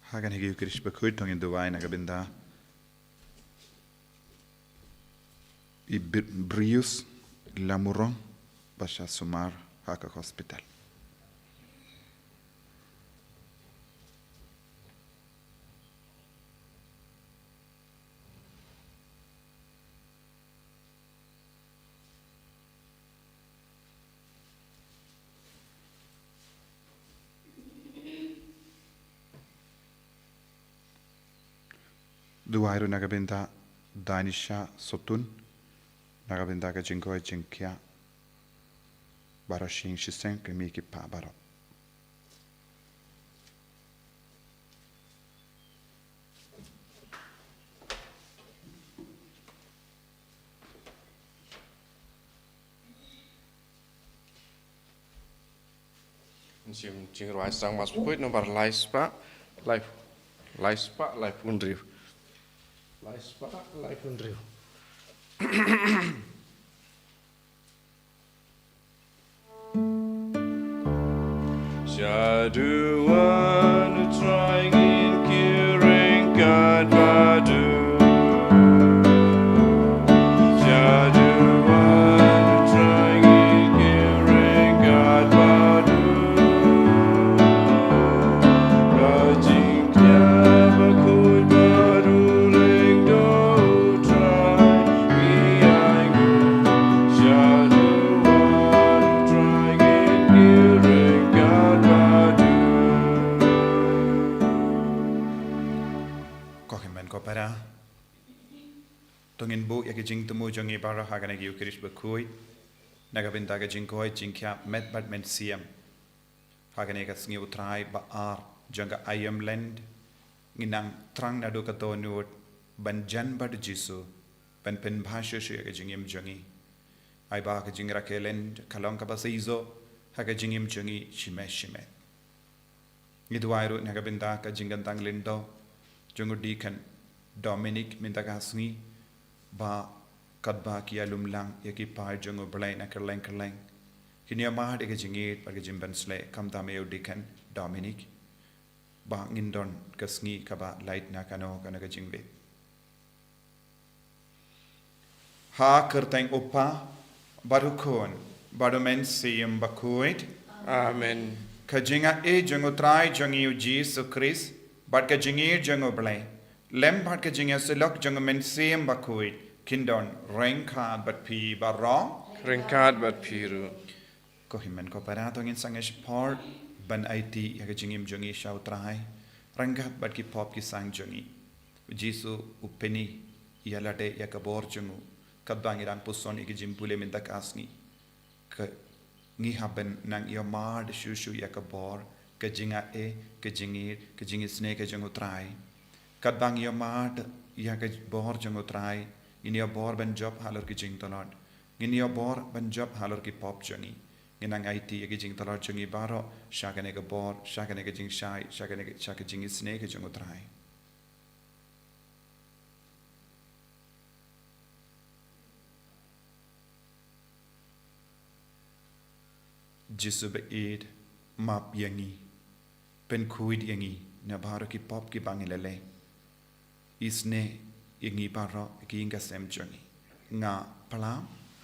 Hagan higi Krish Bakhuid tong in Dubai nagabinda I Brius Lamurong Basha Sumar Haka Hospital. Duwairu nagabinda Danisha Sotun nagabinda ka jingkoy jingkya barashing shiseng kemiki pa baro. Jingruai sang mas Bakhuid nomor live undriu. Live undriu. Syaduan trying in curing God badu. Syaduan trying in curing God badu. Rajingnya Bakhuid baru leng do try iaigu. Syaduan trying in curing God badu. Kokimen ko para tongin bu yaki jing tumu jongi bara hagan higi Krish Bakhuid nagabinda ka jingkoy jingkya met bat men siam hagan higi Sngi Trai ba ar janga ayam Lent nginang trang nadu katonut ban jan bad jisu ban pen bhasha shi yaki jingim jongi ay ba ka jingra ke Lent kalong ka basizo haga jingim jongi shime Ngiduairu nagabinda ka jingantang lindo jongo dikan Dominic mintaga Sngi ba kadba kia lumlang yaki pa jongo blay na kerleng kinia mahad ega jingit parga jimban sle kam tameo dikan Dominic ba ngindon ka Sngi ka ba light na kano kana ka jingbe ha kerteng upa barukon barumen siyam Bakhuid Amen. ka jinga e jongo Trai jongi u Jesus Christ bat ka jingir jongo blay lem bat ka jinga selok jongo men siyam Bakhuid kindon rengkad bat pi barong Ringkad bat piru. ko himen ko parato ngin sangesh part ban IT ya jingim jongi shau Trai rengkad bat ki pop ki sang jongi jisu upeni yalade ya kabor jongu kadbang irang puson iki jimpule minta kasni ke ngi haben nang yo mad shushu ya kabor ke jinga e ke jingi sne ke jongu Trai kadbang yo mad ya ke bor jongu Trai ini bor ban job halor ki jing talad ini bor ban job halor ki pop jongi nginang IT ki jing talad jongi baro shagane ke bor shagane ke jing shai shagane ke jing sne ke jongu Trai jisu be id map yangi pen kuid yangi na baro ki pop ki bangilele isne yangi baro ki inga sem jongi nga pala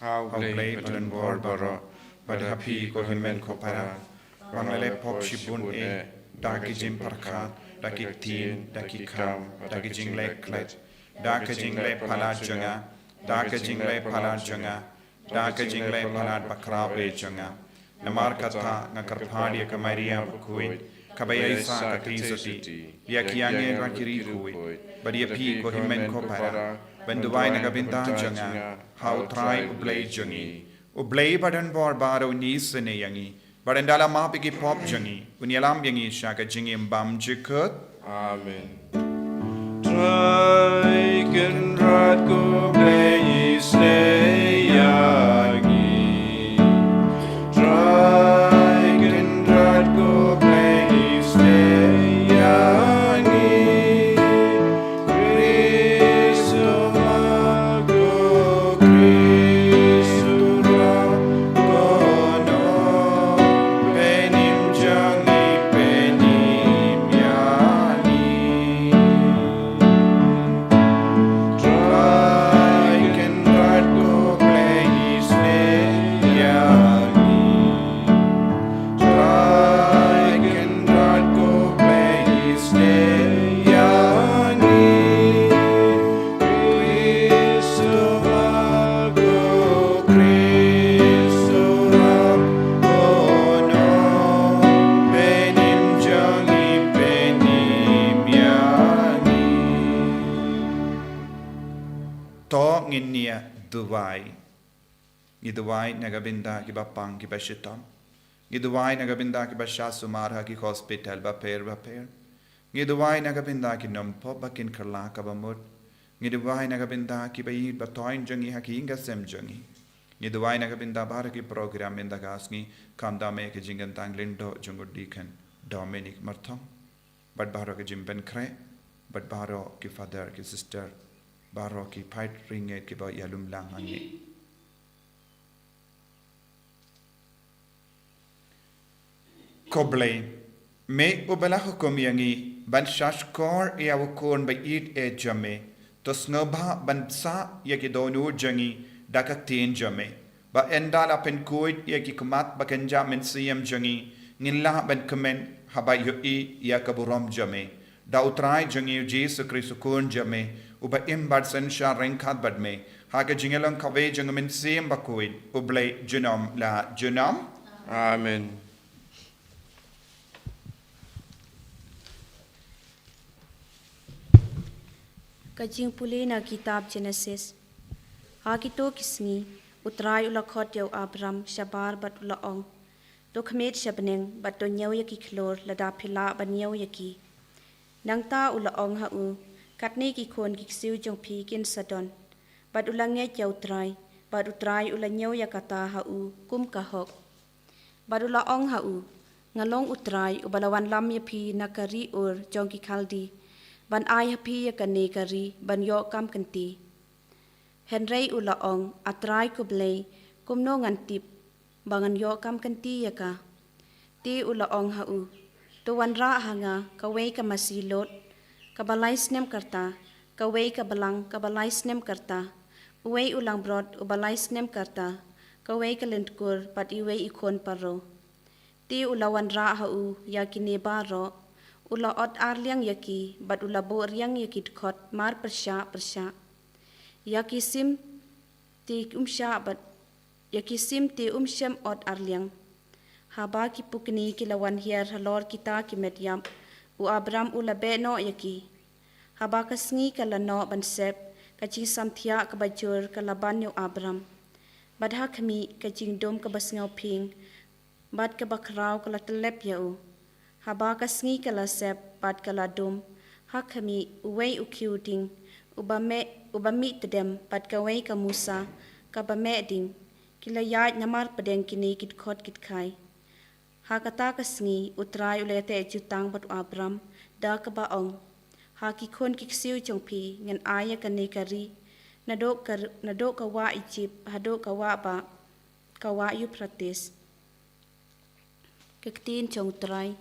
How play button board baro. Pada happy ko himen ko para. Bangale pop shibun e daki jim parkha daki tin daki kam daki jingle klet daki jingle pala jonga daki jingle pala jonga daki jingle pala bakra be jonga namar kata ngakarphadi ka Maria Bakhuid kabaya isa ka tisoti yakiange rakiri kuid badi api ko himen ko para benduwai nagabinta jonga how Trai ublay jongi ublay badan bor baro nisene yangi badandala mapigi pop jongi unyalam yangi shaka jingi mbam jikut Amen. Trai can rat go play stay yagi. Trai can rat go play stay yagi. Cristo mago Cristo ra kono penim jangi penim yani. Trai. Ngidawai nagabinda ki bapang ki bashitam. Ngidawai nagabinda ki bashasumara ki hospital baper. Ngidawai nagabinda ki nampo bakin karla kabamut. Ngidawai nagabinda ki bayi batoin jangi haki inga sem jangi. Ngidawai nagabinda bara ki program inda gasngi kamdame ki jingantang lindo jungudikan Dominic Martong. But baro ki jimben kre. But baro ki father ki sister. Baro ki pait ringe ki ba yalum lang hangi. Koble me ubala hukum yangi ban shashkor e awukon ba it e jame to snobha ban sa yaki donu jangi dakatin jame ba endala pen kuit yaki kumat ba kenja men siyam jangi ngilla ban kemen haba yoi yakaburom jame da utrai jangi Jesu Kristu kun jame uba imbad sen sha renkat badme haga jingelang kave jangamen siyam Bakhuid uble junam la junam. Amen. Kajing puli na kitab Genesis. Hakito kisngi utrai ulakhot yaw Abram shabar bat ulaong. Do khamit shabneng bat do nyaw yaki klor lada phila ban nyaw yaki. Nang ta ulaong hau katni ki khon ki siu jong phi kin sadon. Bat ulange yaw trai bat utrai ulanyaw yakata hau kum kahok. Bat ulaong hau ngalong utrai ubalawan lam yapi nakari ur jong ki khaldi. Ban ai happy yakane kari ban yo kam kanti. Henry ulaong atrai kublay kumno ngantip bangan yo kam kanti yaka. Ti ulaong hau tuwan ra hanga kaway ka masilot kabalay snem karta kaway kabalay snem karta uway ulang brod ubalay snem karta kaway kalentkur pat iway ikon paro. Ti ulawan ra hau yakine baro ula ot arliang yaki bat ula bo riang yaki dkot mar persya yaki sim ti umsyam ot arliang haba ki pukni kilawan hiar halor kita ki medyam u Abram ula beno yaki haba kasngi kalano bansep kaching samthia kabajur kalaban yo Abram badha kami kaching dom kabasngau ping bad kabakrau kalatelep yau haba kasngi kala sep pat kala dum hakami uway ukiuting ubami tedem pat kaway ka Musa kabame ding kila yaj namar padeng kini kit khot kit khai hakata kasngi utrai ulete jutang pat Abram da kabaong haki khon kiksiu chongpi ngan aya kane kari nadok kawa Egypt hadok kawa ba kawa Euphrates kektin chong Trai.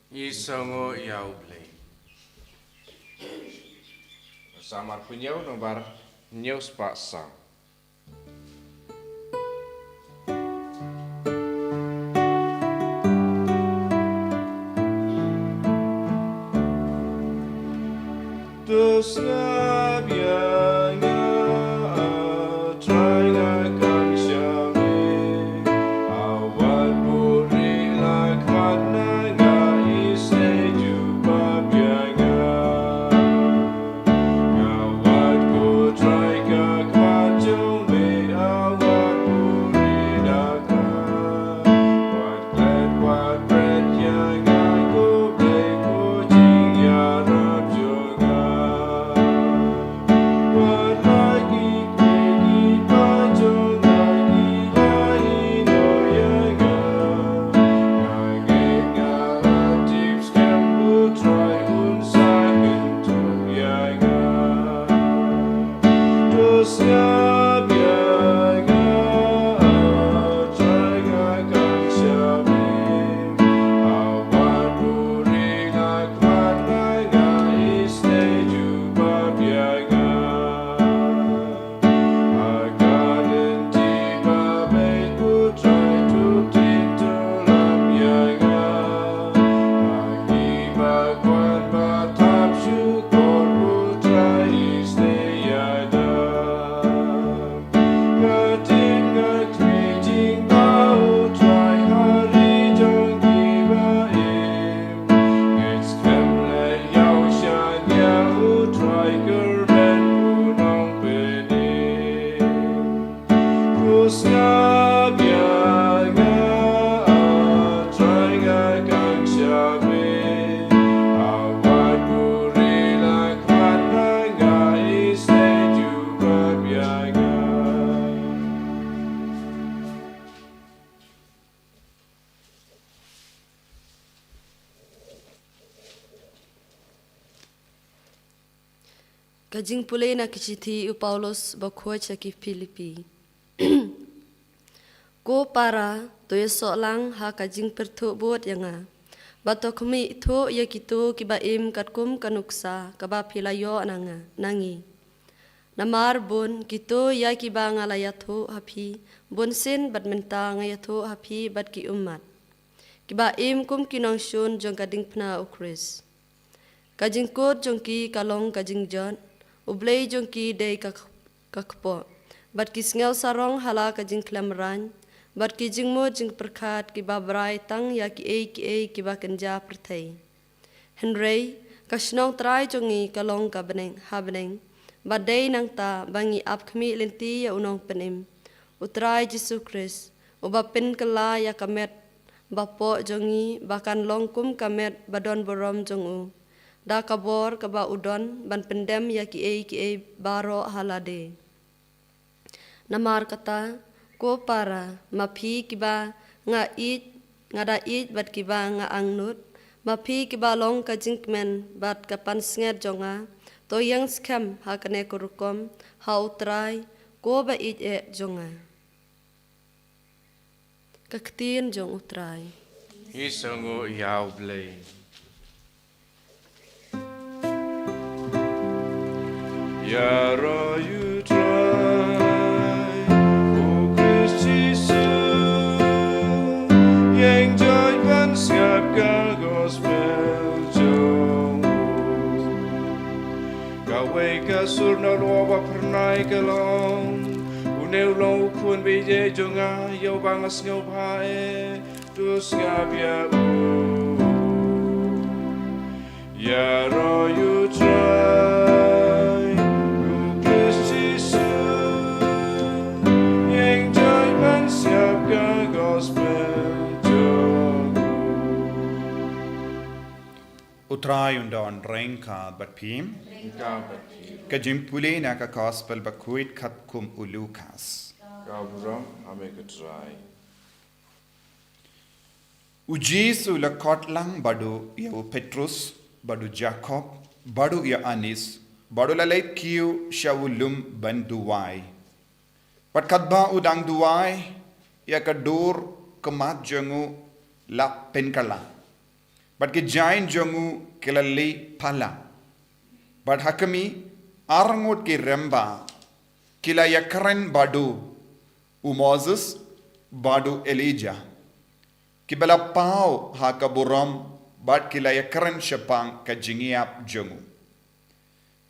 Isongo yau blay. Samar punyau nomor nyau spasa. Dos ngabianya trai ngakan syame awal puri lakhan Kajing pulay na kichiti u Paulos Bakhuid sa ki Filipi. Ko para toya lang ha kajing pertu buat yanga. Bato kami itu ya kitu kibaim katkum kanuksa kaba pilayo nangi. Namar bun kitu ya kiba ngalayatu hapi bun sin badmenta ngayatu hapi bad ki umat. Kibaim kum kinong shun jong kading pna u Chris. Kajing kot jong ki kalong kajing jon. Ublay jong ki day kakpo. Bat ki sngaw sarong hala ka jing klamran. Bat ki jing mo jing perkat ki babray tang ya ki ki ba kenja pertay. Henry ka snong trai jongi kalong ka beneng ha beneng. Bat day nang ta bangi ap kami lenti ya unong penim. Utrai Jesu Christ. Uba pen kala ya kamet bapo jongi bakan longkum kamet badon borom jongu. Da kabor kaba udon ban pendem ya ki baro halade. Namar kata ko para mapi kiba nga da it bat kiba nga angnut mapi kiba long ka jinkmen bat kapan snger jonga to yang skam hakane kurukom how try ko ba it jonga. Kaktin jong utrai. Isango yaw blay. Yara you try, O Christ Jesus, yang joy ban skap ka gospel jong. Kawe ka sur na loba pernai kalong, uneu lo kun bije jonga yo bangas ngau pae, tu skap ya u. Yara you try. Utrai undon rengka bat pim. Kajimpule na ka gospel Bakhuid katkum ulukas. Gabram ameka trai. Ujisu la kotlang badu ya Petrus badu Jacob badu ya Anis badu la leit kiu shawulum banduwai. Pat katba udang duwai ya kadur kemat jengu la penkala. But ke jain jongu kelali pala. But hakami arangut ki remba kila yakaren badu u Moses badu Elijah. Kibala pau hakaburam but kila yakaren shapang ka jingiap jongu.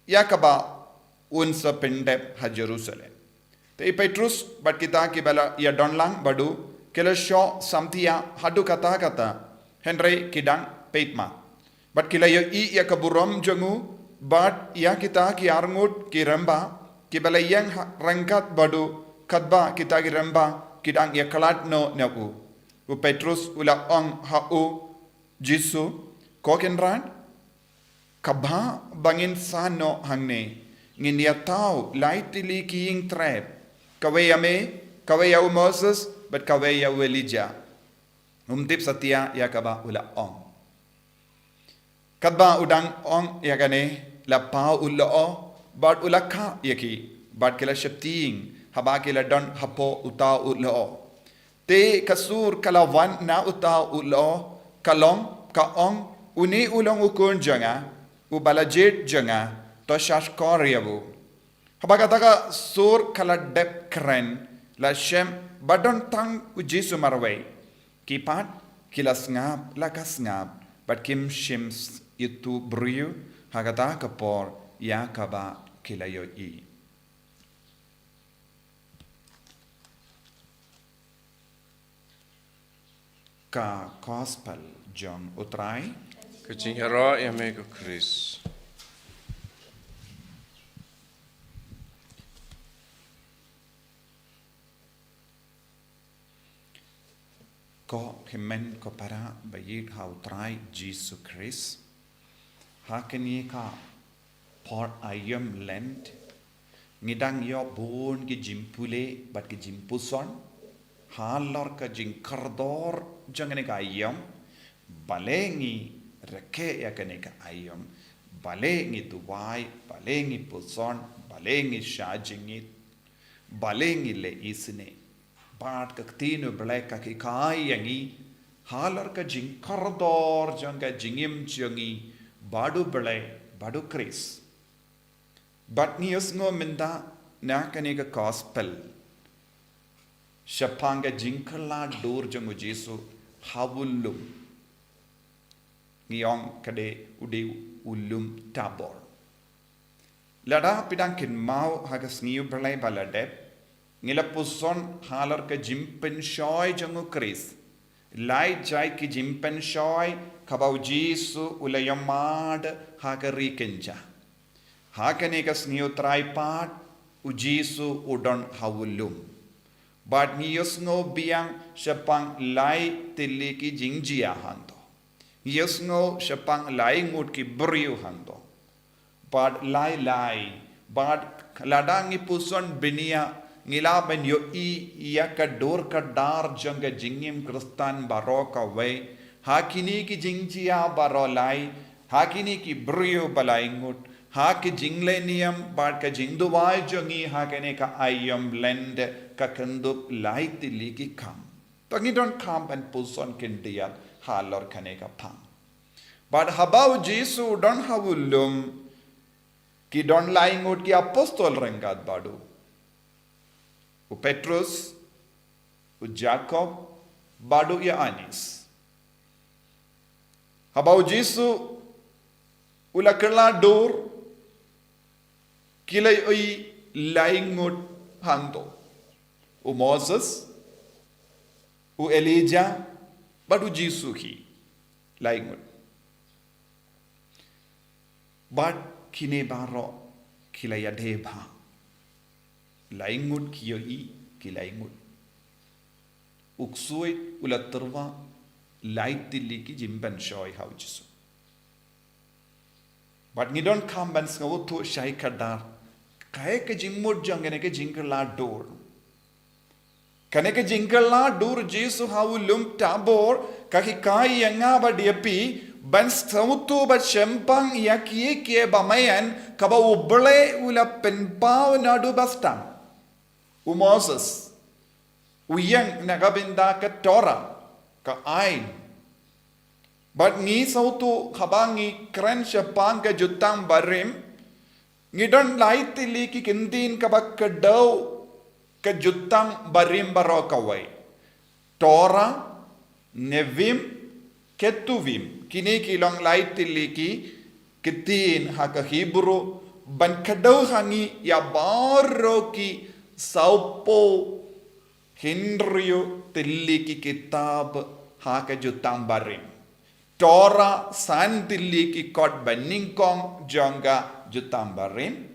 Yakaba unsa pendep ha Jerusalem. Te Petrus but kita kibala ya donlang badu kila sho samtia hadu kata Henry kidang Peitma. But kila ya kaburam jongu, but ya kita ki arngut ki ramba, ki balayang rangkat badu, kadba kita ki ramba, kidang ya kalat no naku. U Petrus ula ong hau Jisu, kokenran, kabha bangin sano hangne, ngin ya tau lightly kiying trap, kawaya u Moses, but kawaya u Elijah. Umtip satya ya kaba ula ong. Kadba udang ong yakane la pau ulo bad ulakha yaki bad kila shapting haba kila don hapo uta ulo te kasur kala wan na uta ulo kalong ka ong uni ulong ukun janga ubalajet janga to shash koryabu haba kataka sur kala dep kren la shem badon tang ujisu marway kipat kila ngap la kasngap but kim shims itu beriu hagata kapor ya kaba kilayo i. Ka gospel John utrai. Kajing hero ya meka Chris. ko himen ko para bayit hau trai Jesus Christ hakani ka por ayam Lent ngidang yo bon ki jimpule bat ki jimpuson halor ka jinkardor jangane ka ayam balengi reke ya kane ka ayam balengi duwai balengi puson balengi shajingit balengi le isne Bart kaktino beleka ki kai yangi halar ka jing kardor janga jingim jangi badu bele badu Chris but nius ngo minda nakane ka gospel shapanga jinkala dur jangu Jesu hawullum ngiyong kade ude ulum tabor lada pidangkin mau hagas ngiu bele baladep Ngilapuson halar ka jimpen shoy jangu Chris. Lai jai ki jimpen shoy kabau Jesu ulayamad hakari kenja. Hakane ka sniu trai pat u Jesu udon hawulum. But ngiyos ngo biang syapang lai tili ki jingjia hanto. Ngiyos ngo syapang lai ngut ki beriu hanto. But lai but ladangi puson binia Ngilaban yo iya ka dor ka dar janga jingim kristan baroka way hakini ki jingjia barolai hakini ki brio balaingut haki jinglenium bad ka jingduwai jangi hakene ka ayam Lent ka kandup laitili ki kam tangi don't come and puson kindia halor kane ka pang but habau Jesu don hawulum ki don laingut ki apostol rengat badu U Petrus, U Jacob, badu ya anis. Habau Jesu ula kerla dur kilay oi laingut hanto. U Moses, U Elijah, badu Jesu hi laingut. Bad kine baro kilaya deba. Laingut kiyoi kilaingut. Uksuit ulaturwa laitili ki jimban shoy how Jesu. But ni don't come ban to shai kadar. Kae ke jimmud jangane ke jinkala door. Kane ke jinkala door Jesu how lum tabor kaki kai yanga ba diepi ban sautu ba shempang yakie kie bamayan kaba ubele ula penpao nadu bastam. U Moses, u yang nagabinda ka Torah, ka ain. But ngi sautu habangi kren syapang ka jutang barim, ngidon laitili ki kindin ka bakadaw ka jutang barim barokaway. Torah, Nevim, Ketuvim, kini kilong laitili ki kitin haka Hebrew, ban kadaw hangi ya baro ki Saupo Henryo Tilli ki kitab haka jutang barim. Torah san Tilli ki kot baningkong janga jutang barim.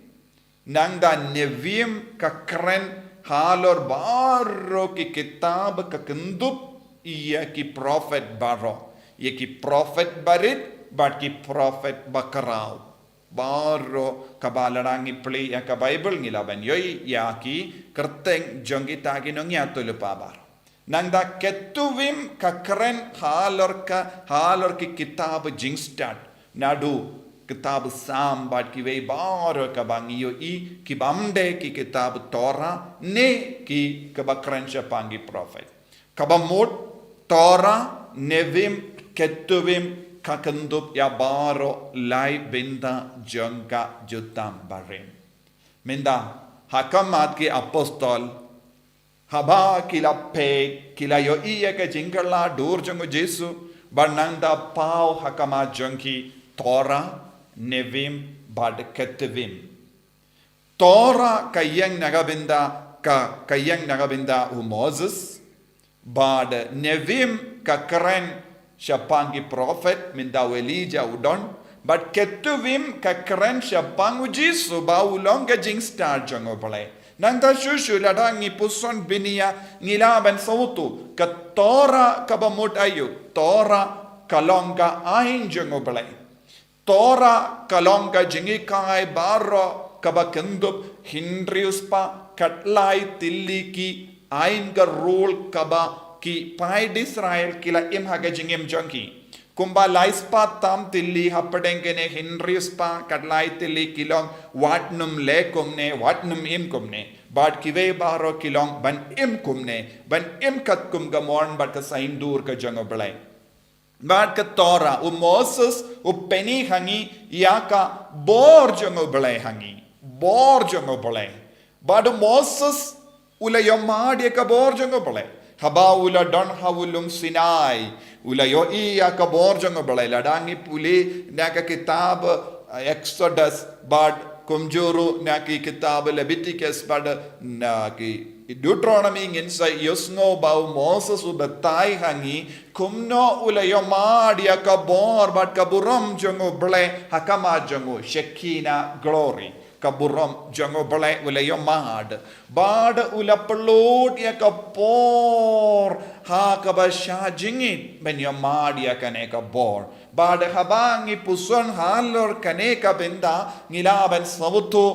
Nangda nevim ka kren halor baro ki kitab ka kendup iya ki prophet baro. Iya ki prophet barit but ki prophet bakarao. Baro kabalarangi play ya ka Bible ngilaban yoy yaki kerteng jonggi tagi nong ya lupa bar nangda ketuvim ka keren halor ki kitab jingstad nadu kitab sambat ki wei baro ka bangi yoy ki bamde ki kitab Torah ne ki kabakren pangi prophet kabamut Torah nevim ketuvim kakandup ya baro lai binda jangka jutam barim. Minda hakamat ki apostol haba kila pe kila yo iya ke jingkala dur jangu Jesu barnanda pau hakamat jangki Torah nevim bad ketevim. Torah kayang nagabinda u Moses bad nevim ka keren Shapangi prophet mindaw Elijah udon but ketuvim ka kren shapangu Jesu ba ulong ka jing star jango pale Nangda shushu ladangi puson binia ngilaban sautu ka tora kabamut ayu tora kalonga ain jengobale tora kalonga jingikai baro kabakendup hindriuspa katlai tilliki ain ka rule kaba ki paid Israel kila im haga jingim junkie kumba laispa tam tilli happadengene hinriuspa katlai tilli kilong watnum le kumne watnum im kumne bad kive baro kilong ban im kumne ban im kat kum gamorn bat ka sain dur ka jango belai bad ka tora u Moses u penny hangi yaka bor jango belai hangi bor jango belai bad Moses ula yomadi ka bor jango belai haba ula don hawulum Sinai ula yo iya ka borjang balai ladangi puli naka kitab Exodus bad kumjuru naki kitab Leviticus bad naki Deuteronomy insa yosno bau Moses ubatai hangi kumno ula yo madia ka bor bad kaburam jango balai hakama jango Shekinah glory kaburam jango balai ula yo mad bad ula pelot ya kapor ha kabasha jingit ben yo mad ya kaneka bor bad habangi puson halor kaneka benda ngilaban savuto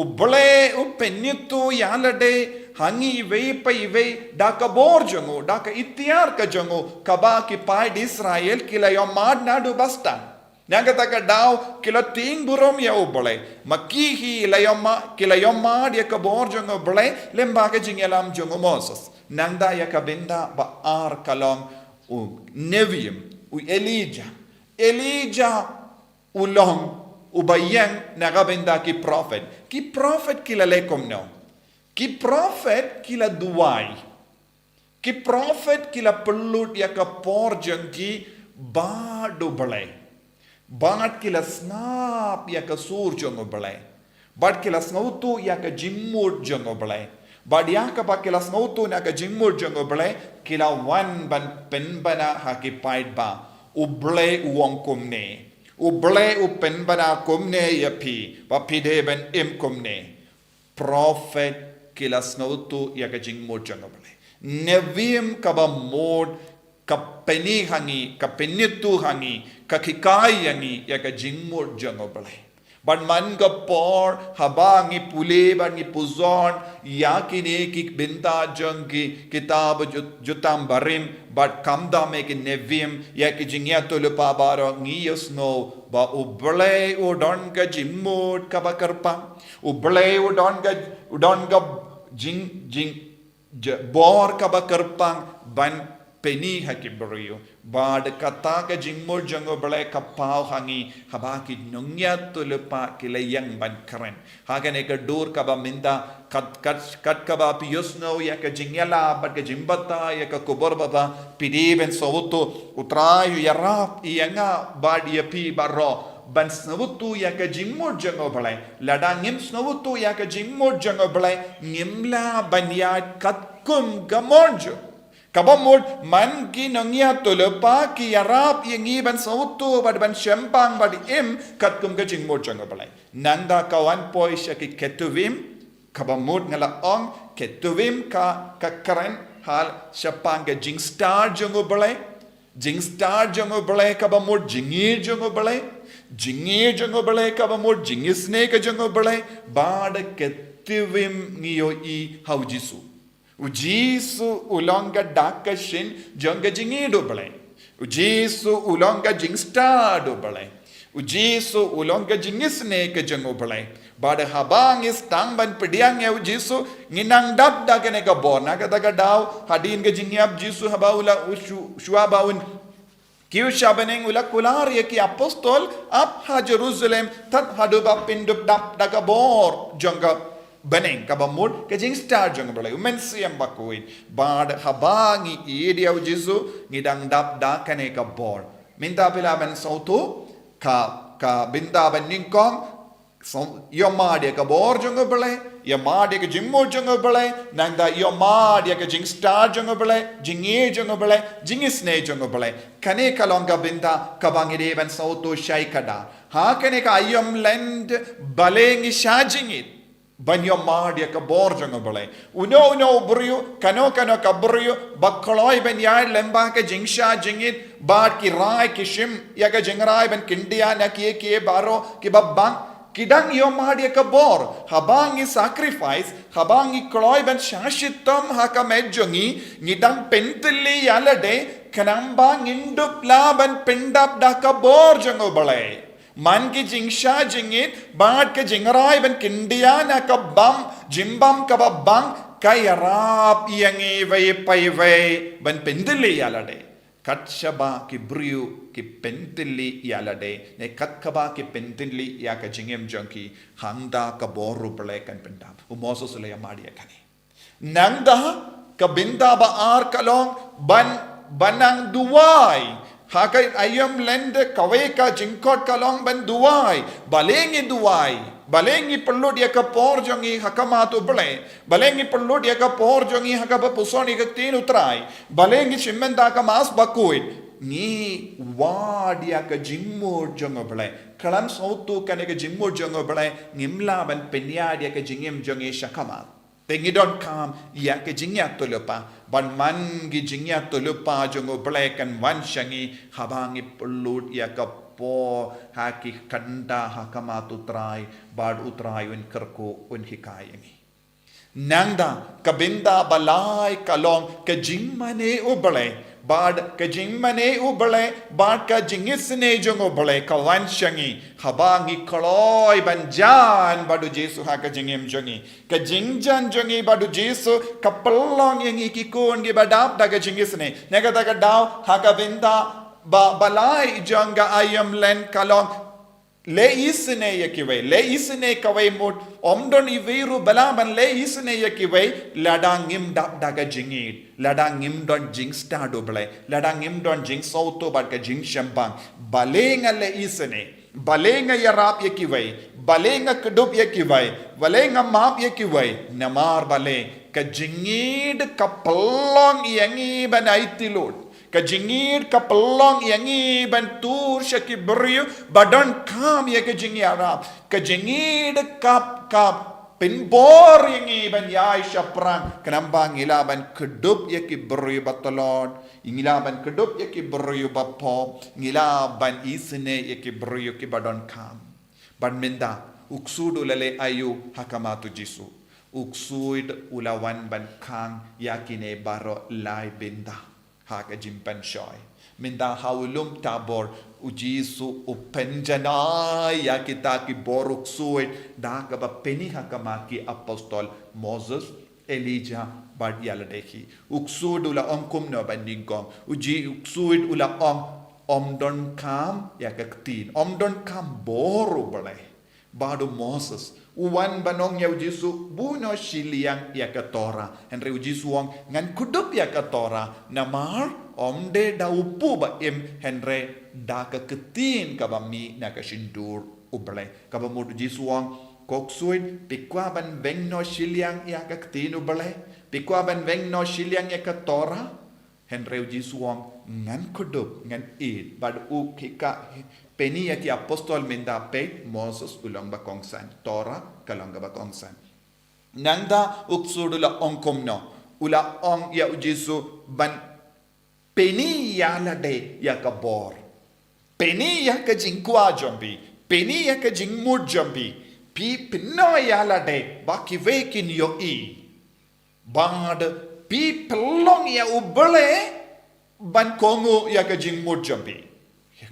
uble upennitu yalade hangi veipa ive daka bor jango daka itiar ka jango kabaki paid Israel kila yo mad nadu bastan Nangata daw kila ting burom ya ubole makihi layoma kila yoma dia kabor jongo bole lembaga jingelam jongo Moses nangda ya kabenda ba ar kalong u Nevium u Elijah ulong ubayang nagabenda ki prophet kila lekom no ki prophet kila duwai ki prophet kila pelut ya kapor jengki ba do bole Bangat kila snap ya ka sur jongo balai. Bad kila snautu ya ka jimmur jongo balai. Bad ya ka ba kila snautu na ka jimmur jongo balai. Kila wan ban penbana hakipaid ba. Uble uwang kumne. Uble u penbana kumne ya pi. Ba pide ben im kumne. Prophet kila snautu ya ka jimmur jongo balai. Nevim ka ba mod kapeni hangi kapenitu hangi kakikai hangi ya ka jingmur jango balai ban man ga por habangi pule bangi puzon yakine ki binta jangi kitab jutam barim but kamda me ki nevim ya ki jingya to lupa baro ngiyos no ba uble o don ga jimmur ka bakarpa uble o don ga jing bor ka bakarpang ban penny hakibrio bad kata ka jingmur jango balai kapau hangi habaki nungya tulepa kilayang ban karen hagane ka dur ka ba minda kat ka ba piosno ya ka jingyala bad ka jimbata ya ka kubor baba pidiben sawuto utrayu yarap iyanga bad ya pi barro ban snavutu ya ka jingmur jango balai ladangim snavutu ya ka jingmur jango balai ngimla banyat katkum gamonjo Kabamud man ki nangya tulepa ki yarap yengi ban sautu bad ban shempang bad im katkum ka jingmur jango balai nanda kawan poisha ki ketuvim kabamud ngala ong ketuvim ka karen hal shapang ka jingstar jango balai kabamud jingir jango balai kabamud jingisne ka jango balai bad ketuvim ngiyo I haujisu Ujisu ulonga dakashin jonga jingido balai. Ujisu ulonga jingstar do balai. Ujisu ulonga jingisne ke jango balai. Bada habang is tangban pediang ya ujisu nginang dap dagane ka borna kata daw hadin ke jingyap jisu habaula shuabaun Kiu shabaneng ula kular ya ki apostol ap ha Jerusalem tat hadu ba pindup dap daga bor jonga Baneng kabamud kajing star jang balai umensiam Bakhuid bad habangi idia ujisu ngidang dap da kane ka bor minta pila ben sautu ka binda ben ningkong yoma dia ka bor jang balai yoma dia ka jimmo jang balai nangda yoma dia ka jing star jang balai jinge jang balai jingisne jang balai kane kalonga binda kabangi de ben sautu shai kada ha kane ka ayom Lent balengi shajingit banyo madia ka borjang bale uno brio kano ka brio bakloi ben ya lemba ka jingsha jingit bad ki rai ki shim ya ka jingrai ben kindia na ki baro ki babang kidang yo madia ka bor habang i sacrifice habang i kloi ben shashitam haka medjongi ngidang pentili yalade kanamba nginduk laban pendap da ka borjang bale man ki jingsha jingit bad ke jingrai ben kindia na ka bam jimbam ka babang kayarap yangi vai pai vai ben pendili yalade katshaba ki brio ki pentili yalade ne katkaba ki pentili ya ka jingem jonki hangda ka boru bale kan pendap umoso sule yamadi kani nangda ka binda ba ar kalong banang duwai Hakai ayam lende kaweka jingkot kalong ban duwai balengi perlu dia ke por jongi hakamatu bele balengi perlu dia ke por jongi hakaba pusoni ke tinu trai balengi shimmenda ka mas Bakhuid ni wa dia ke jimmur jongo bele kalam sautu kane ke jimmur jongo bele ngimla ban penya dia ke jingim jongi shakamat Tengidon kam ya ke jingya tulupa ban man gi jingya tulupa jongo blekan wan shangi habangi pelut ya ke po haki kanda hakama Trai bad utrai un kerko un hikayangi nangda kabinda balai kalong ke jingmane ubale bad ke jingmane ubale bad ka jingisne jongo bale ka wan shangi habangi kaloi banjan badu Jesu haka jingim jongi ka jingjan jongi badu Jesu kapelong yang ikikun gi badap daga jingisne nega daga daw haka binda balai janga ayam Lent kalong le isne kawai mut omdon iviru balaban le isne yakiwai ladangim dap daga jingid ladangim don jing stado ble ladangim don jing sauto bad ka jing shambang balenga le isne balenga yarap yakiwai balenga kedup yakiwai balenga map yakiwai namar bale ka jingid kapelong yangi banaitilud Kajingir kapelong yangi bantur syaki beriu badan kam ya kajingi Arab kajingir kap pinbor yangi ban yai syapran kenamba ngilaban kedup yaki beriu batalon ngilaban kedup yaki beriu bapo ngilaban isne yaki beriu ki badan kam ban minda uksudu lele ayu hakamatu Jesu uksuid ulawan ban kang yakine baro lai binda Haka jimpan shoy. Minda haulum tabor ujisu upenjanai ya kita ki boruk suit dah kaba peni hakamaki apostol Moses Elijah bad yaladeki. Uksud ula ongkum no bandingkong. Uji uksud ula omdon kam ya kaktin. Omdon kam boru bale. Badu Moses. Uwan banong ya ujisu buno shiliang ya katora. Henry ujisu wong ngan kudup ya katora. Namar omde da upu ba im Henry da ka ketin ka ba mi na ka shindur ubale. Ka ba mud ujisu wong koksuit pikwa ban veng no shiliang ya ka ketin ubale. Pikwa ban veng no shiliang ya katora. Henry ujisu wong ngan kudup ngan id bad u kika Peni ya ki apostol minda pe Moses ulang ba kongsan Torah kalang ba kongsan nangda uksudula ongkom no ula ong ya ujisu ban peni ya la de ya ka bor peni ya ka jingkwa jombi peni ya ka jingmur jombi pi pino ya la de ba ki vekin yo i bad pi pelong ya ubale ban kongu ya ka jingmur jombi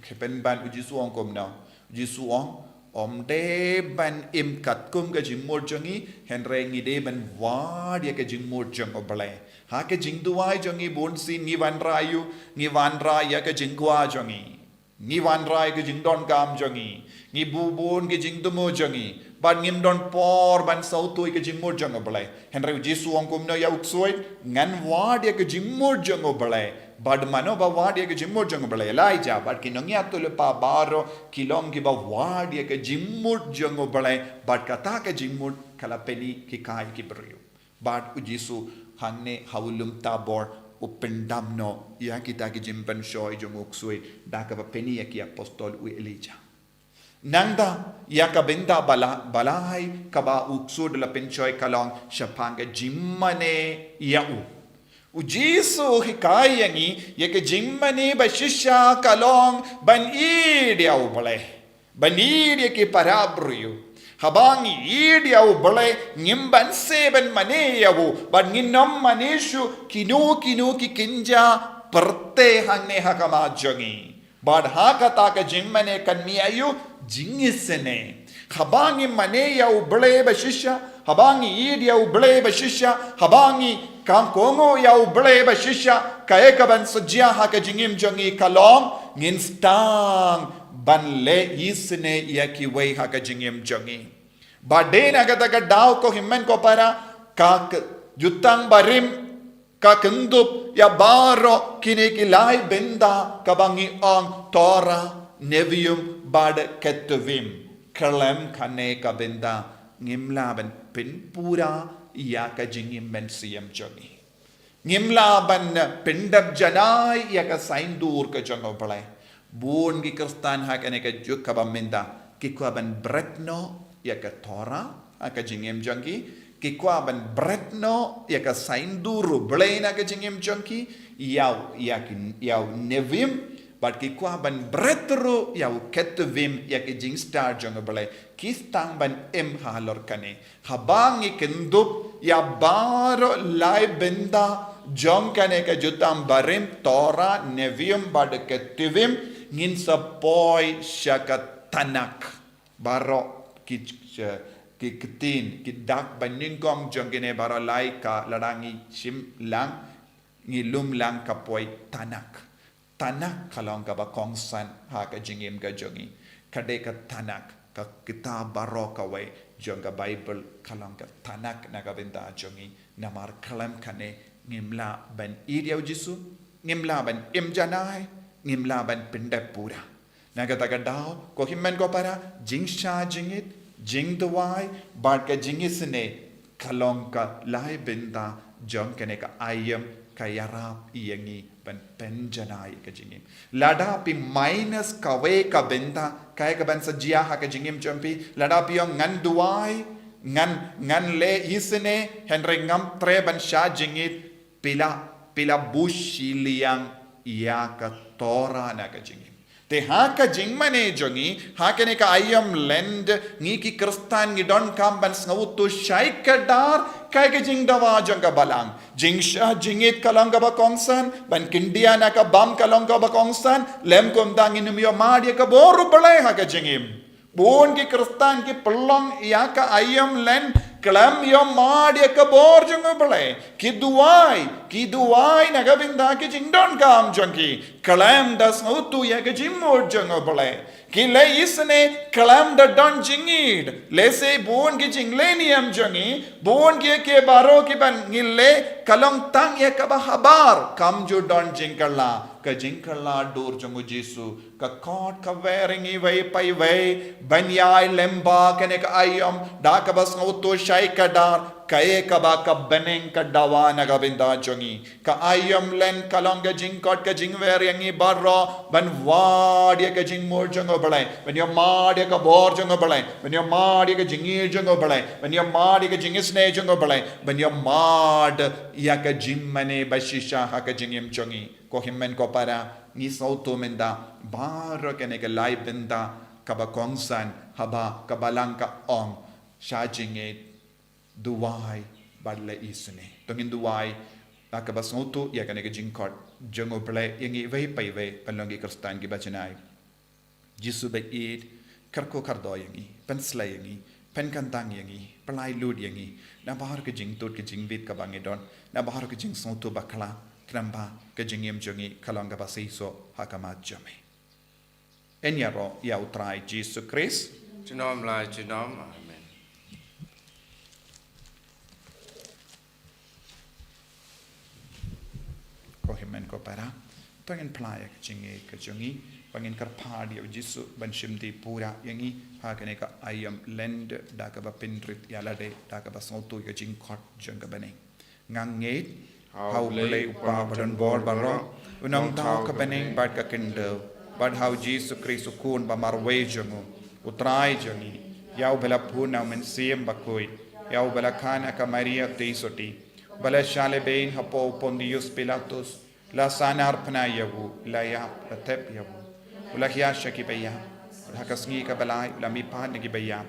Kepen ban uji suong kom na uji suong de ban im kat kum ka jingmur jongi henre ngi de ban wa dia ka jingmur jong obale ha ka jingduai jongi bon sin ngi wan rayu ngi wan ra ya ka jingkwa jongi ngi wan ra ka jingdon kam jongi ngi bu bon ki jingdumo jongi ban ngim don por ban sautu ka jingmur jong obale henre uji suong kom na ya uksoi ngan wa dia ka jingmur jong obale Bad mano ba wadia ke jimmur jong bale Elijah bad kinongya tule pa baro kilong ki ba wadia ke jimmur jong bale bad kata ke jimmur kala peni ki kai ki beriu bad ujisu hangne haulum tabor upendam no ya kita ki jimpan shoy jong uksui da ka ba peni ya ki apostol u Elijah Nangda yaka benda balai kaba uksud la pencoy kalong syapanga jimmane yau. Ujisu hikai yangi yaka jimmane ba shisha kalong ban idiau balai. Ban idia ki parabruyu. Habangi idiau balai ngimban seben mane yau. Ban nginom maneshu kinu ki kinja perte hangne hakama jangi. Bad hakata ka jimmane kanmi ayu jingisene. Habangi mane yau balai ba shisha. Habangi idiau balai ba shisha. Habangi kangkongo yau balai ba shisha. Kaya ka ban sajia haka jingim jangi kalong nginstang ban le isne yaki way haka jingim jangi. Baden agataga daw ko himmen ko para ka jutang barim ka kendup ya baro kinikilay benda kabangi ang Tora nevium bad ketuvim kalem kane ka benda ngimlaban pinpura ya ka jingim men siyam jangi. Ngimlaban pindab janay ya ka saindur ka jango palay. Buon ki kristan hakane ka juk ka baminda kikwaban bretno ya ka Tora ka jingim jangi. Kikwaban bretno ya ka sainduru blena ka jingim jangi yau nevim but kikwaban bretru yau ketuvim ya ka jing star jango blay kistang ban halor kane habangi kendup ya baro lai benda jong kane ka jutam barim Tora nevium bad ketuvim ngin sa poi syaka tanak baro ki ketin ki dak baningkom jong kene baro lai ka larangi sim lang ngilum lang ka poi tanak kalong ka ba kongsan ha ka jingim ka jongi kade ka tanak ka kitab baro ka way jong ka Bible kalong ka tanak na ka benda jongi namar kalam kane ngimla ban idiau jisu ngimla ban imjanai ngimla ban pindapura nagataga daw ko himmen ko para jingsha jingit jing dawai bad ka jingisne kalong ka lai benda jong kene ka ayam ka yarap iyangi ban penjanai ka jingim lada pi minus ka we ka benda kaya ka ban sajia ha ka jingim champi lada pi yung ngan duai ngan le isne henry ngam tre ban sha jingit pila bushi liang ya ka Tora na ka jingim te haka jingmane jongi hakane ka ayam lend ngi ki kristan ngi don kam ban snautu shaikadar kai ka jingdawa jonga balang jingsha jingit kalanga ba kongsan ban kindia na ka bam kalanga ba kongsan lem kom dang inumyo madi ka boru balai haka jingim bon ki kristan ki pelong ya ka ayam lend kelam yo madi ka bor jonga balai ki duai na ka binda ki jingdon kam jongi kelam das ngutu ya ka jimor jonga balai ki le isne kelam da don jingid le se bon ki jinglenium jongi bon ki ke baro ki ban ngille kalong tang ya ka habar kam jo don jingkala ka jingkala dur jongu jisu ka kot ka weringi vai pai vai banyai lemba kene ka ayam da ka bas ngutu shaikadar kaye ka ba ka beneng ka dawa na ka binda jongi ka ayam len kalonga jingkot ka jingweringi barro ban wad ya ka jingmor jongo balai ban yo mad ya ka bor jongo balai ban yo mad ya ka jingir jongo balai ban yo mad ya ka jingisne jongo balai ban yo mad ya ka jimmane bashisha ha ka jingim jongi ko himmen ko para ni sauto menda barro kene ka lai benda ka ba kongsan haba ka balangka ong sha jingit duwai badle isne tongin duwai akabas ngutu ya kane ke jingkot jongo ple yangi vai pai vai palongi kristan ki bachanai jisu be it karko kardo yangi pensla yangi penkantang yangi palai lud yangi na bahar ke jingtut ke jingvit ka bangedon na bahar ke jing sautu bakla kramba ke jingim jongi kalonga basiso hakamat jame enyaro ya utrai jisu Christ Chinom lai chinom amen. Ko himen ko para tongin playa ke jingi ke jongi pangin karpad ya jisu ban shimdi pura yangi hakane ka ayam lend da ka ba pinrit ya lade da ka ba sautu ya jingkot jonga bane nganget how play upa badan bor baro unang tau ka bane bad ka kendo bad how jisu Christ kun ba marwe jongo Utrai jangi, yau bela puna men siem Bakhuid, yau bela kana ka Maria teisoti, bela shale bein hapo Pontius Pilatus, la sanar pna yavu, la ya, la tep yavu, ula hiasha ki beya, ula Sngi ka belai, ula mi pan ki beya,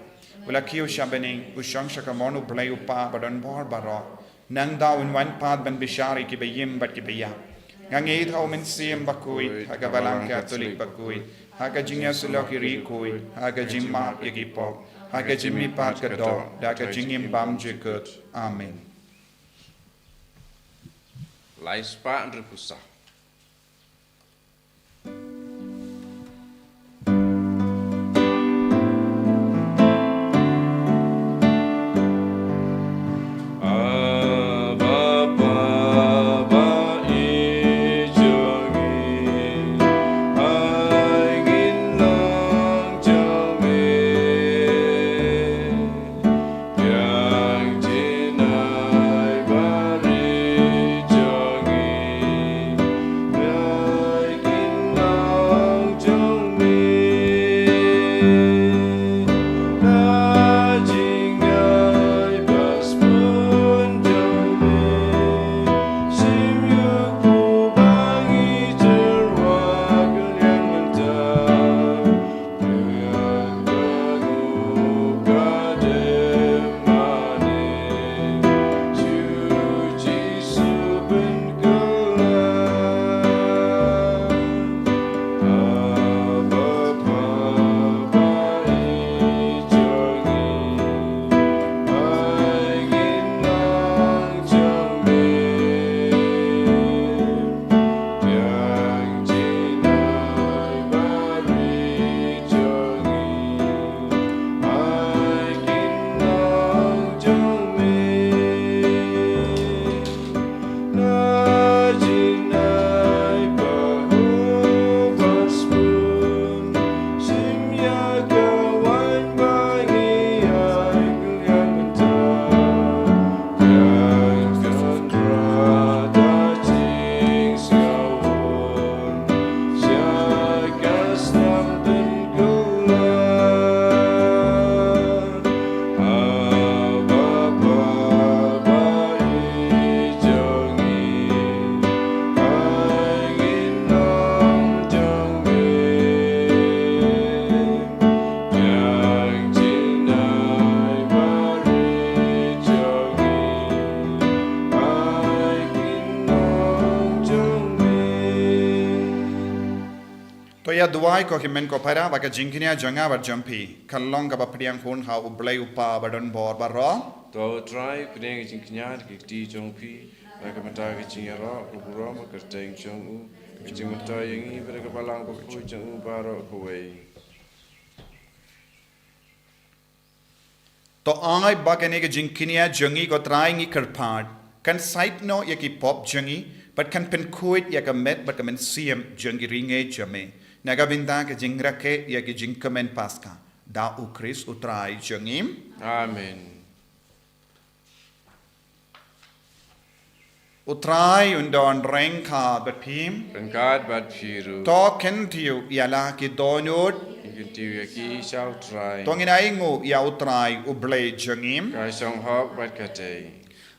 ula kiu shabening, ushang shakamonu blay upa badan bor baro, nang daw in one pad ban bishari ki beyim bat ki beya. Ngangit hau men siem Bakhuid, haga balang Catholic Bakhuid, haga jinga suloki rikui, haga jimma yagipo, haga jimmi pat kado, daga jingim bam jekut. Amen. Lais pa andre pusa. Ya duai ko ki men ko para baka jingkinia janga bar jampi kallong ka bapriang hun ha ublai upa badon bor baro To trai kudeng jing knyar ki ti jong pi baka mata ki jing ro ubro ma ka teng jong u ki jing mata yangi baka balang ko ku jong u baro ko wei. to ai baka ne ki jingkinia jangi ko trai ngi karpad kan site no ya ki pop jangi but kan pen kuit ya ka met but kan siem jangi ringe jame Nagabinda ke jingrake ya ke jingkamen paska. Da ukris utrai jangim. Amen. Utrai undon rengka bapim. Rengkat bat piru. To kentiu yala ki donut. Kentiu ya ki shau trai. Tongin aingu ya utrai ublay jangim. Kai song hok bat katei.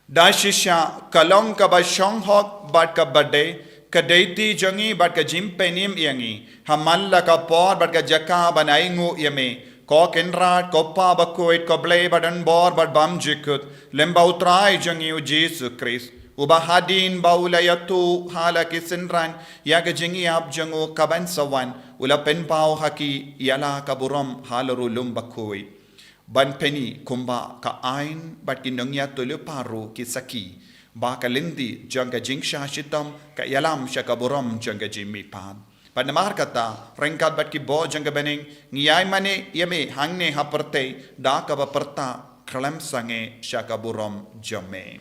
Da shisha kalong ka ba shong hok bat ka bade. Kadaiti jangi bat ka jimpenim yangi. Hamalla ka por bat ka jaka banaingu yame. Ko kenrat ko pa Bakhuid ko blay badan bor bat bam jikut. Lemba utrai jangi u Jesus Christ. Uba hadin baulayatu hala kisenran. Yaga jangi ab jangu kaban sawan. Ula penpao haki yala kaburam halarulum Bakhuid. Ban peni kumba ka ain bat kinangya tulu paru kisaki. Baka lindi jangka jingsha shitam ka yalam shakaburam jangka jimmi pan. Pada mahar kata rengkat bat ki bo jangka bening ngiyai mane yame hangne haperte da ka baperta kalam sange shakaburam jame.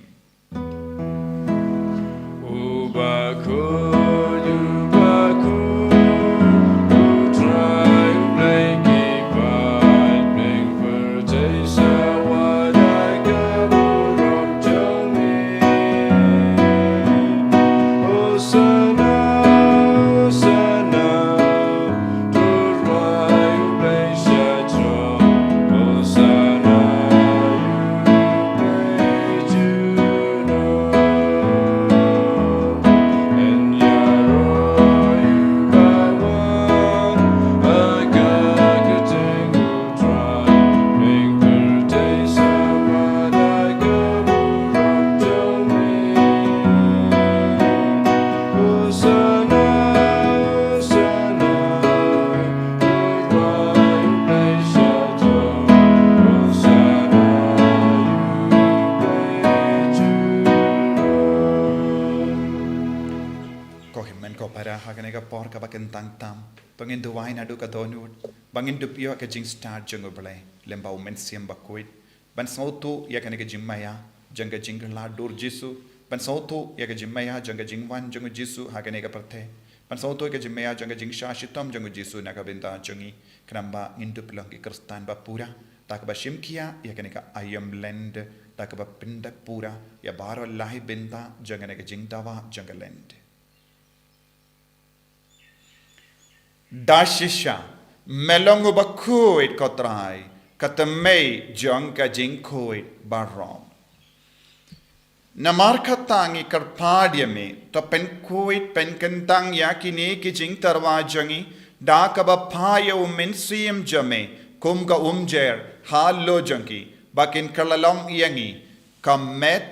ko himmen ko para hagane ka por ka bakin tang tam bangin duwai na du ka donut bangin du pio ka jing start jungo bale lemba umen siam Bakhuid ban sautu ya ka ne ka jimmaya janga jing la dur jisu ban sautu ya ka jimmaya janga jingwan jungo jisu hagane ka parthe ban sautu ka jimmaya janga jing shashitam jungo jisu na ka binda jungi kramba ngindu plong ki kristan ba pura tak ba shimkia ya ka ne ka ayam lend tak ba pinda pura ya baro lahi binda janga ne ka jing dawa janga lend Dashisha melongo Bakhuid ko Trai katamay jong ka jingkoid barom namar khatangi karpadia me to pen kuid pen kentang yakini ki jing tarwa jangi da ka ba phayo mensiam jame kum ka umjer hallo jangi bakin kalalong yangi kamet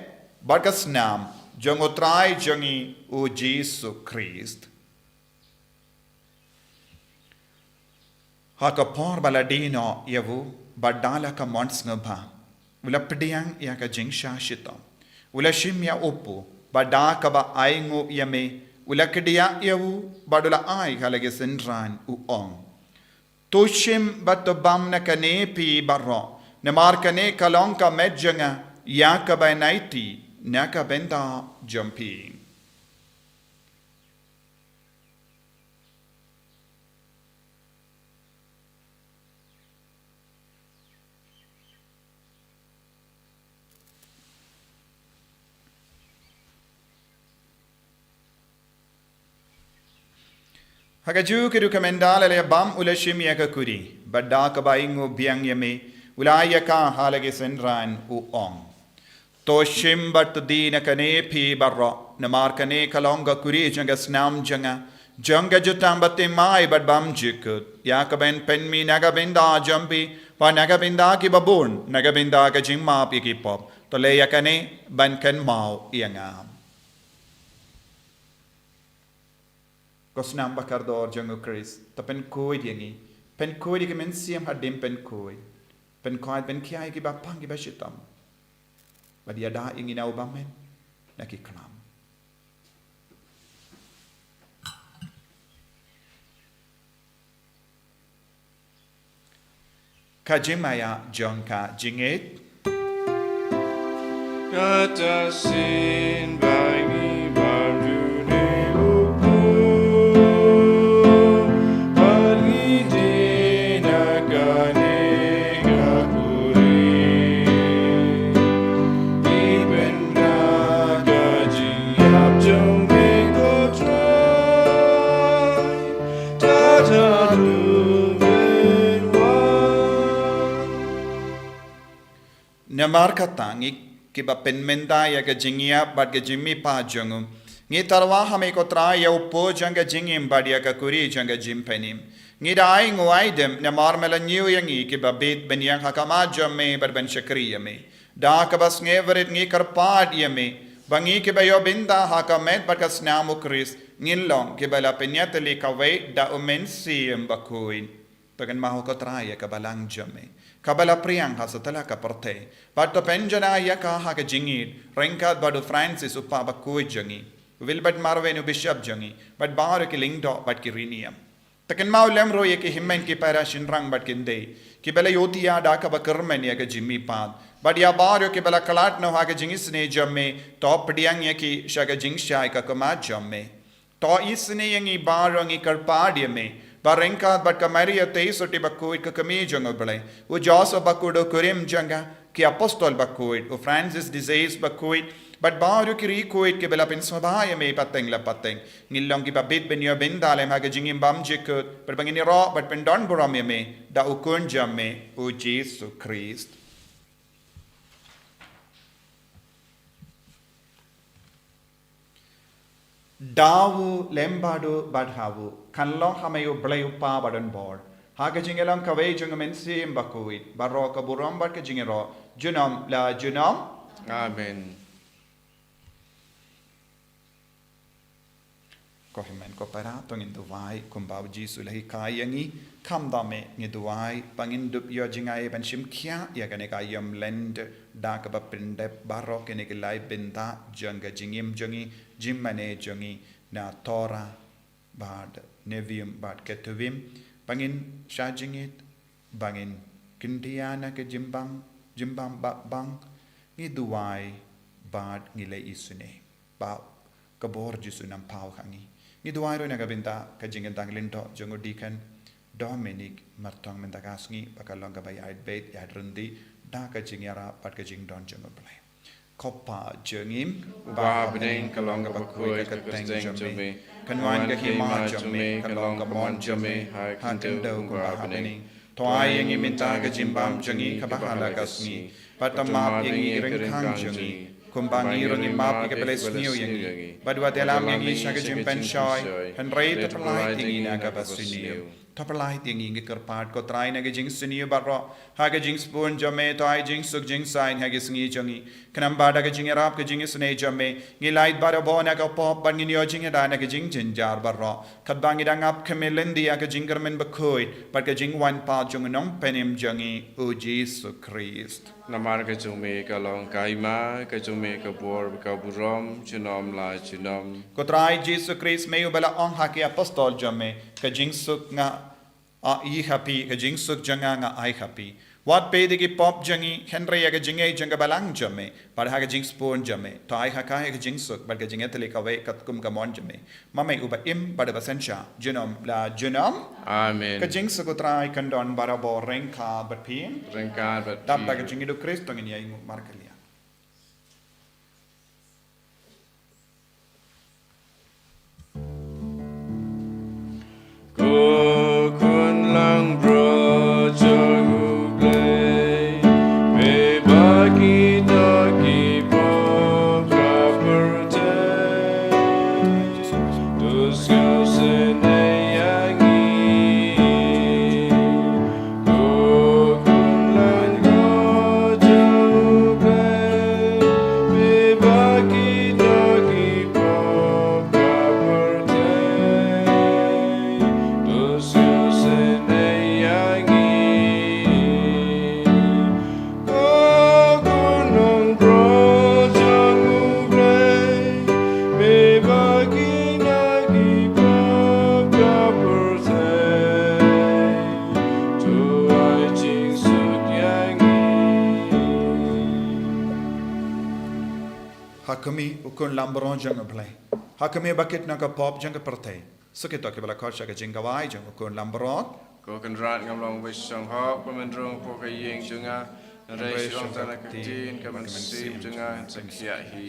bakas nam jongo Trai jangi o Jesus Christ Haka por baladino yavu badala ka mons ngaba ula pediang ya ka jingsha shita ula shimya upu bada ka ba aingu yame ula kedia yavu badula ai halage senran u ong toshim batobam na kane pi barro ne mar kane kalong ka medjanga ya ka ba naiti na ka benda jumping Hagaju ki rukamendala le bam ulashim ya ka kuri badda ka baingo biang yame ulaya ka halage senran u ong toshim bat dina kane phi barra namar kane kalonga kuri janga snam janga jutam batte mai bad bam jikut ya ka ben penmi naga benda jampi pa naga benda ki babun naga benda ka jingma pi ki pop to le ya kane ban kan mau ianga Kosnam bakardor jango Chris ta pen koi yangi pen koi ki men siam hadim pen koi pen kiai ki bapang ki bashitam badia da ingi na ubamen naki klam Kajimaya jonka jinget Kata sin bagi baru Namar katangi ki ba penmenda ya ka jingia bad ka jimmi pa jangum ngi tarwa hame ko Trai ya upo janga jingim badia ka kuri janga jimpenim ngi dai nguaidem namar melanyu yangi ki ba bit ben yang hakama jamme bar ben shakriya me da ka bas ngeverit ngi karpad yame bangi ki ba yo binda hakamet bar ka snamu Chris ngilong ki ba la penyateli ka we da umensiam Bakhuid Pagan maho ko Trai ya ka balang jamme Kabala priang hasatala ka parte. Bato penjana ya ka ha ka jingid. Renkad badu Francis upa Bakhuid jangi. Wilbert marvenu bishop jangi. But baru ki lingdo but ki riniam. Taken mau lemro ye ki himmen ki para shinrang but kinde. Ki bela yotiya da ka ba kermen ya ka jimmi pad. But ya baru ki bela kalat no ha ka jingisne jamme. Top pediang ya ki shaga jingshai ka kama jamme. To isne yangi baru ngi karpad yame. Barenka but Kamaria Taïew Bakhuid ka kami jango bale. U Joseph Bakhuid kurim janga ki apostol Bakhuid. U Francis disease Bakhuid. But baru ki rikuid ki bela pin swabaya me pateng la pateng. Ngilong ki babit ben yo ben dalem ha ka jingim bam jikut. But bangini ro but pen don buram me da ukun jamme u Jesus Christ. Dawu lembadu badhawu kanlong hamayu blayu pa badan board. Haga jingelang kaway jungaменsi Bakhuid. Baro ka buram bad ka jingero. Junam la junam. Amen. Kohimen ko para tongin duwai kumbaw Jisu lahi kayangi kamdame ngi duwai pangin dup yo jingai ban shimkia ya kane kayam lend da ka ba prinde baro kene ke lai binta janga jingim jangi jimmane jangi na Torah bad Nevium bad Ketuvim bangin Shajingit bangin Kindiana ke jimbang bang ngi duai bad ngile isune ba kabor jisu nam pau khangi ngi duai ro na gabinta ka jingen tang linto jongo dikan Dominic martong mendagasngi bakalong gabay ait bait yad rundi da ka jingyara pat ka jing don jongo play Kopa jengim Ba bening kalong ka Bakhuid ka kusteng jame. kanwan ka hima jame kalong ka mon jame hakan daw ko ba bening Trai yang minta ka jimbam jangi ka bahala kasngi patamap yang rengkang jangi kumbangi rungi map ka peles niu yang badwa telam yang isa ka jimpen shoy henry tapalai tingi na ka basuniu tapalai tingi ka kerpat ko trai na ka jing suniu barro ha ka jing spoon jame tai jing suk jing sign ha ka sngi jangi kanam bada ka jing rap ka jing sne jame ngi light bada bona ka pop ban ngi yo jing da na ka jing jinjar barro kadbangi dangap kemelendi ka jing kermen Bakhuid pat ka jing wan pa jung nong penim jangi o Jesus Christ Namar ka jume kalong kaima ka jume ka bor ka burom chunom la chunom. ko trai Jesus Christ meu bala ong haki apostol jame ka jing suk nga a I happy ka jing suk janga nga I happy wat pe de ki pop jangi henry ka jingai janga balang jame par ha ka jing spoon jame to I ha ka jing suk bar ka jing etli ka we kat kum ka mon jame mamai uba im bar basensha junom la junom Amen. ka jing suk trai kan don barabo renka bat pin Rengkar bat. dap ka jing do Kristo ngin yai markalia Ko kun lang bro jogu play be bagi dagi po kaperte dus sene yangi ko kun lang bro jogu play be bagi dagi po kaperte Hakami ukun lambron jang play. Hakami bakit na ka pop jang ka pertai. Sakit to ke bala kor ka jing gawai jang ukun lambron. Ko kan rat ngam long wis song ho pemendrong po ka yeng junga rai song tana ka tin ka man sim junga sakia hi.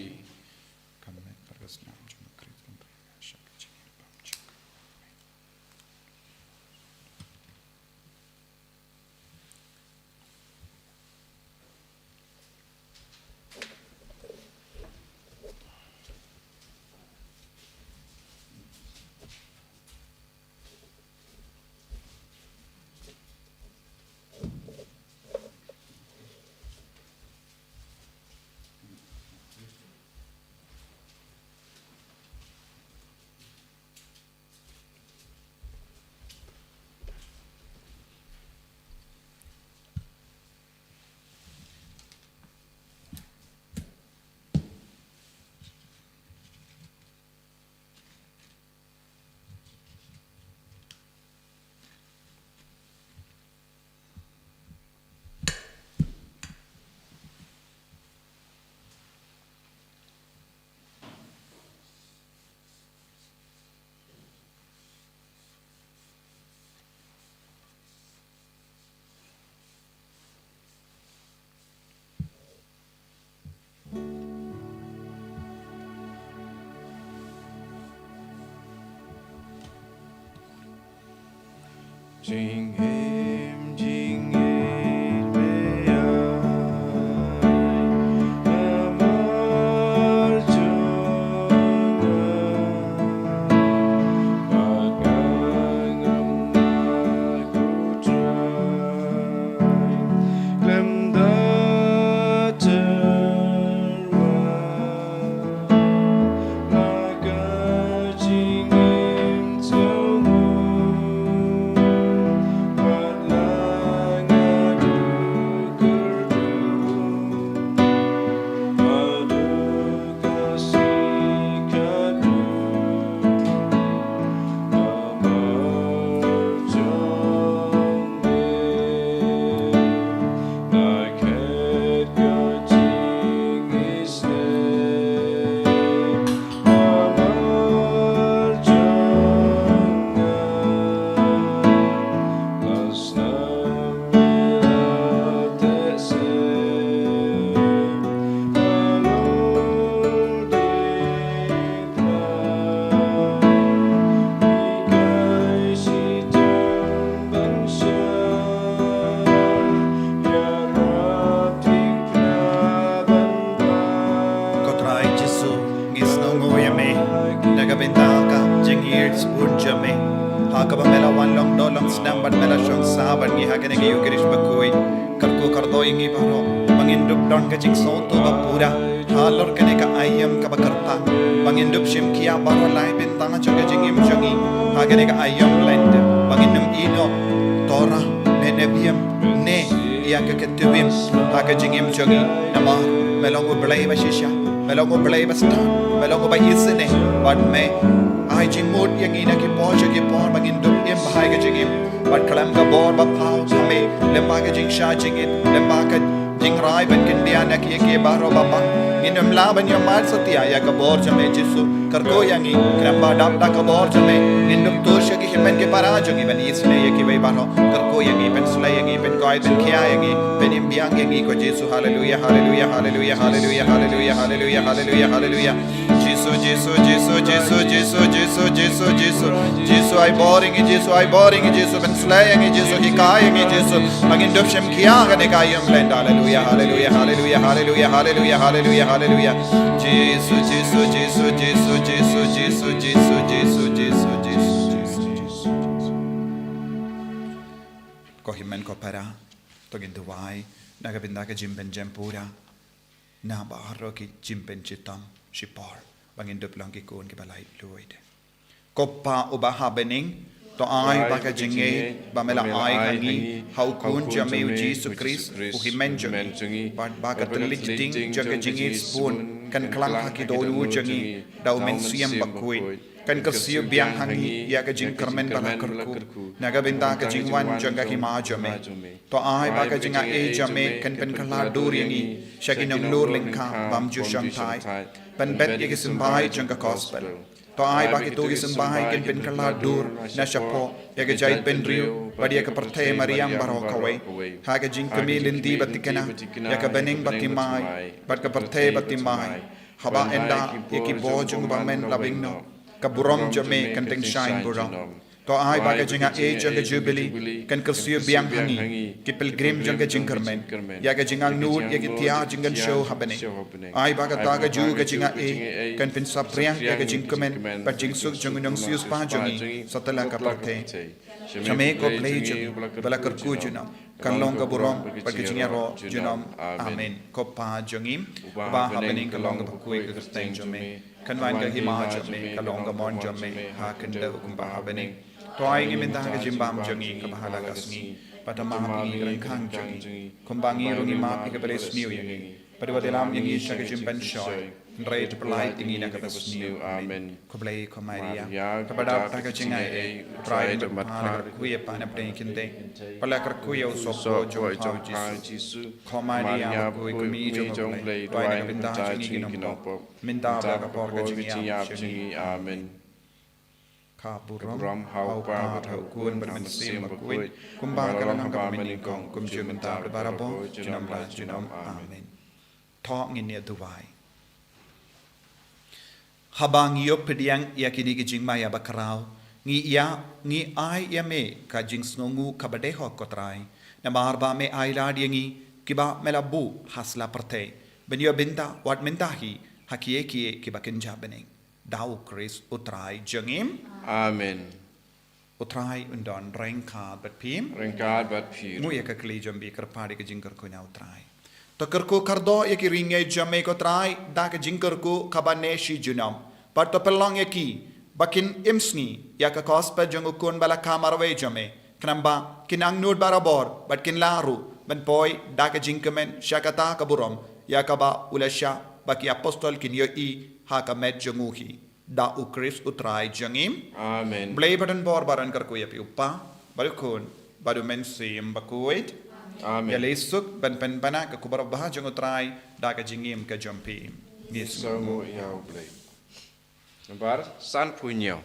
Jing him jing it be amar junga bagangam na ku trai lem da terwa naga jing him jing ears bun jame hakaba mela wan long do long snam bat mela shong sa ban ngi hakane gi ukirish bakui karko kardo ingi baro mangindup don ka jing so to ba pura halor kane ka ayam ka bakarta mangindup shim kia baro lai bintanga joga jing im jongi hakane ka ayam lent manginum ino tora nenebiam ne yang ka ketubim haka jing im jongi nama melongo blai ba shisha melongo blai ba sta melongo ba isene but me ai jing mod yang ina ki poja ki por mangindup im hai ka jing im but kalam ka bor ba pau me lemba ka jing sha jing it lemba ka jing rai ben kindia na ki ke baro baba inum la ban yo mal satia ya ka bor jame jisu karko yangi kramba dap da ka bor jame indum tosha ki himen ke para jogi ben isne ye ki bai baro karko yangi ben slay yangi ben koi ben kia yangi ben imbiang yangi ko jisu hallelujah hallelujah hallelujah hallelujah hallelujah hallelujah hallelujah hallelujah jisu jisu jisu jisu jisu jisu jisu jisu jisu ai boring jisu ben slay yangi jisu ki kai yangi jisu magin dop shem kia ga ne kai yam blend hallelujah hallelujah hallelujah hallelujah hallelujah hallelujah hallelujah Jesus Jesus Jesus Jesus Jesus Jesus Jesus Jesus Jesus Jesus ko himen ko para to gin duwai naga binda ka jimben jempura na baharo ki jimben chitam shipar bangin dop lang ki kon ki balai loid ko pa ubaha bening to ai baka jinge ba mela ai kangi hau kun jame Jesus Christ u himen jangi baka telik ding jaga jinge spoon kan klang haki do lu jangi dau men siam Bakhuid kan kersiu biang hangi ya ka jing kermen bala kerku naga benta ka jingwan janga ki ma jame to ai baka jinga e jame kan pen kala dur yangi shaginam lur lingka bam ju shang thai pen bet ye ki simbai janga gospel to ai baki tu ki simbai kan pen kala dur na shapo ya ka jai pen riu badi ya ka parthe mariam baro kawe ha ka jing kamilin di batikana ya ka bening batimai bat ka parthe batimai haba enda ye ki bo jung ba men labing no ka burom jame kan teng shine burom to ai baka jinga e janga jubilee kan kersiu biang hangi ki pilgrim janga jingkermen ya ga jinga nur ya ki tia jingan show habene ai baka ta ga ju ga jinga e kan pin sapriang ya ga jingkemen pa jingsuk jungunong sius pa jungi satala ka parthe chame ko play jung bala kerku junam kan long ka burom pa ki jinga ro junam amen ko pa jungim ba happening ka long ka Bakhuid ka steng jame kan wan ka hima jame ka long ka mon jame ha kan da kum ba happening to ai ngi minta ka jimbam jangi ka bahala ka sngi patama pi ran khang jangi kumbangi rungi ma pi ka bele sniu yangi padwa delam yangi shaka jimban shoy rai to plai tingi na ka sniu amen ko blai ko maria ka bada ta ka jinga e trai to mat ka kuya pa na pdei kinte pala ka kuya so jo jisu ko maria ko ko mi jo blai to ai ka binda jangi ginom minda ba ka por ka jingi amen ka buram hau pa hau kun bermen sim Bakhuid kumbang kalang ka mening kong kum jumen ta barabo junam la junam amen thong in ne duwai habang yo pediang yakini ki jingmaya bakrao ngi ai ya me ka jing snongu ka bade ho ko trai na barba me ai la diengi kiba melabu hasla perte benyo binta wat mentahi hakie kie kiba kenja beneng dau Chris utrai jangim amen utrai undon rengkat bat pim mu ya ka kli jambi kerpadi ke jingkar ko na utrai to kerko kardo ya ki ringe jame ko trai da ke jingkar ko kabane shi junam par to pelong ya ki bakin imsni ya ka kospa jangu kon bala kamarwe jame knamba kinang nud barabor bat kin laru ban poi da ke jingkamen shakata kaburom ya ka ba ulasha baki apostol kin yo I ha ka met janguhi da ukris utrai jangim amen blay badan bor baran kar ko yapi uppa baru kon baru men sim Bakhuid amen ya lesuk ban pen bana ka kubar bah jang utrai da ka jingim ka jampi yes Somo ya blai Nambar san punyo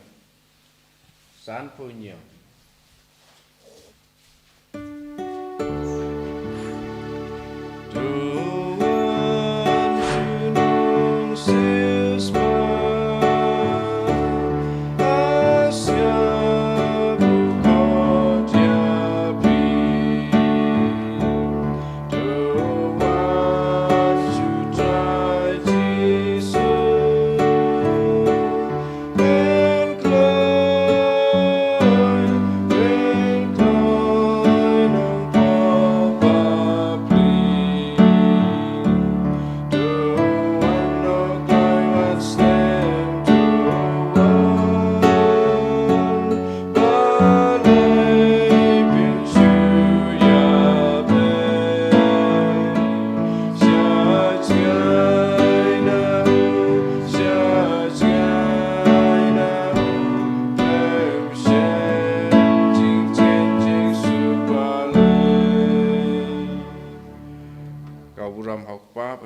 Close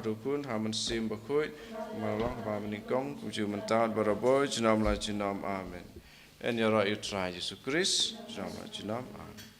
dukun haman sim bakhuid malong ba menikong kuju mentat baraboy jinam la jinam amen. En yara you try Jesus Christ jinam la jinam amen.